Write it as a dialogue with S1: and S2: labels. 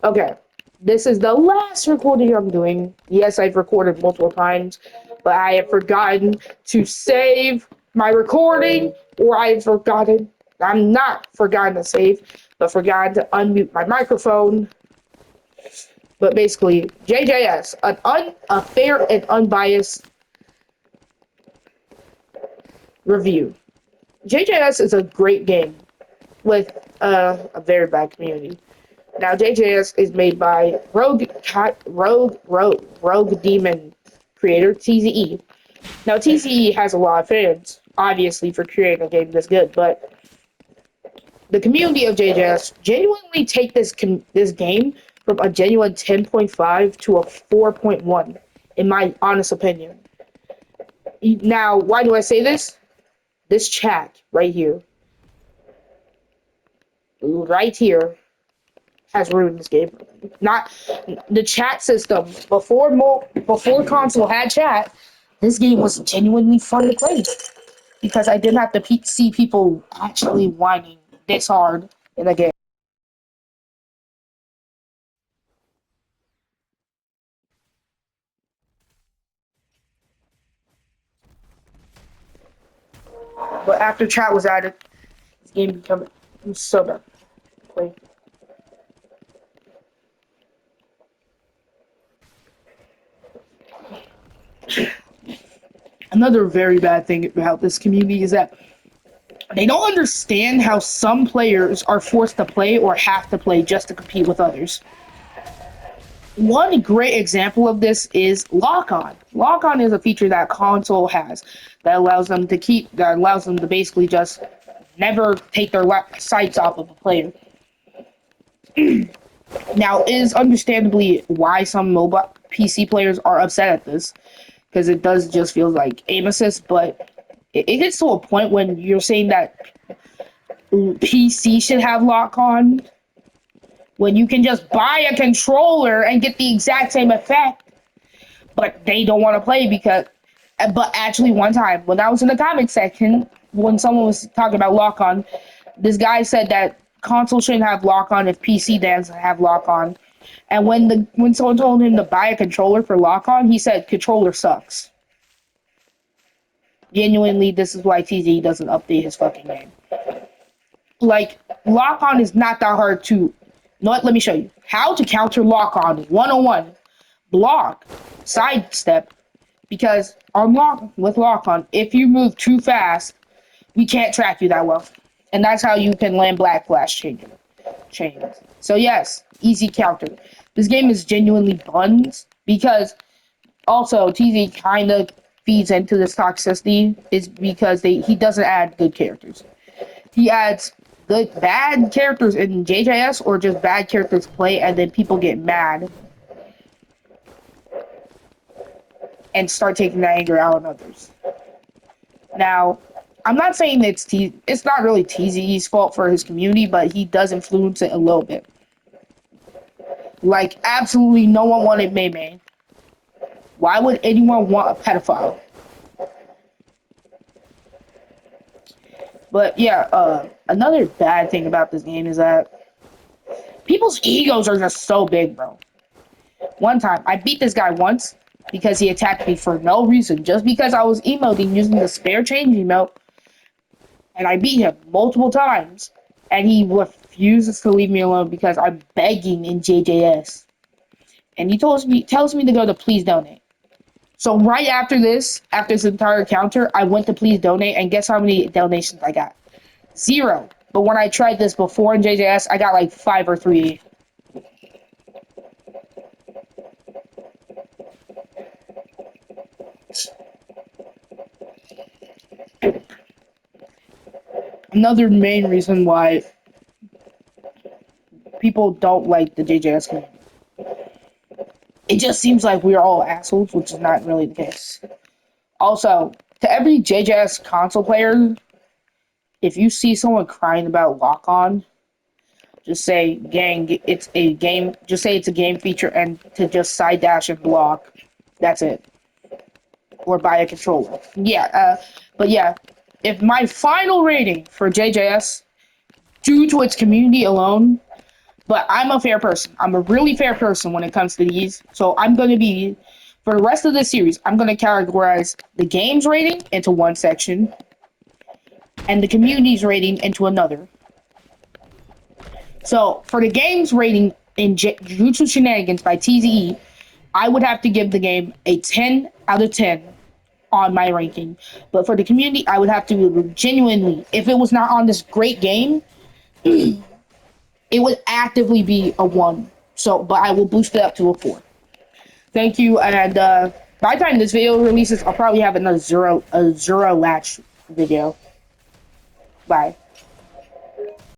S1: Okay, this is the last recording I'm doing. Yes, I've recorded multiple times, but I have forgotten to save my recording, or I've forgotten. I'm not forgotten to save, but forgotten to unmute my microphone. But basically, JJS, a fair and unbiased review. JJS is a great game with a very bad community. Now, JJS is made by Rogue Demon creator TZE. Now, TZE has a lot of fans, obviously, for creating a game this good, but the community of JJS genuinely take this game from a genuine 10.5 to a 4.1, in my honest opinion. Now, why do I say this? This chat right here, has ruined this game. Not the chat system before console had chat. This game was genuinely fun to play because I didn't have to see people actually whining this hard in the game. But after chat was added, this game became so bad to play. Another very bad thing about this community is that they don't understand how some players are forced to play or have to play just to compete with others. One great example of this is lock on. Lock on is a feature that console has that allows them to basically just never take their sights off of a player. Now, it is understandably why some mobile PC players are upset at this, because it does just feel like aim assist, but it gets to a point when you're saying that PC should have lock on when you can just buy a controller and get the exact same effect, but they don't want to play because. But actually, one time when I was in the comment section, when someone was talking about lock on, this guy said that console shouldn't have lock on if PC doesn't have lock on. And when someone told him to buy a controller for lock on, he said controller sucks. Genuinely, this is why TZ doesn't update his fucking game. Like, lock on is not that hard to. Let me show you how to counter lock on 101. Block, sidestep, because with lock on, if you move too fast, we can't track you that well, and that's how you can land black flash chains. So yes, easy counter. This game is genuinely buns because also TZ kind of feeds into this toxicity is because he doesn't add good characters. He adds bad characters in JJS or just bad characters play, and then people get mad and start taking that anger out on others. Now, I'm not saying it's not really TZE's fault for his community, but he does influence it a little bit. Like, absolutely no one wanted May. Why would anyone want a pedophile? But yeah, another bad thing about this game is that people's egos are just so big, bro. One time, I beat this guy once because he attacked me for no reason, just because I was emoting using the spare change emote, and I beat him multiple times, and he refuses to leave me alone because I'm begging in JJS, and he tells me to go to please donate. So right after this entire encounter, I went to please donate, and guess how many donations I got? 0. But when I tried this before in JJS, I got like 5 or 3. Another main reason why people don't like the JJS community. It just seems like we're all assholes, which is not really the case. Also, to every JJS console player, if you see someone crying about lock on, just say, gang, it's a game. Just say it's a game feature and to just side dash and block. That's it. Or buy a controller. But yeah, if my final rating for JJS, due to its community alone, But I'm a fair person. I'm a really fair person when it comes to these. So I'm going to be, for the rest of the series, I'm going to categorize the games rating into one section and the community's rating into another. So for the games rating in Jujutsu Shenanigans by TZE, I would have to give the game a 10 out of 10 on my ranking. But for the community, I would have to genuinely, if it was not on this great game, it would actively be a 1. So, but I will boost it up to a 4. Thank you, and by the time this video releases, I'll probably have another zero latch video. Bye.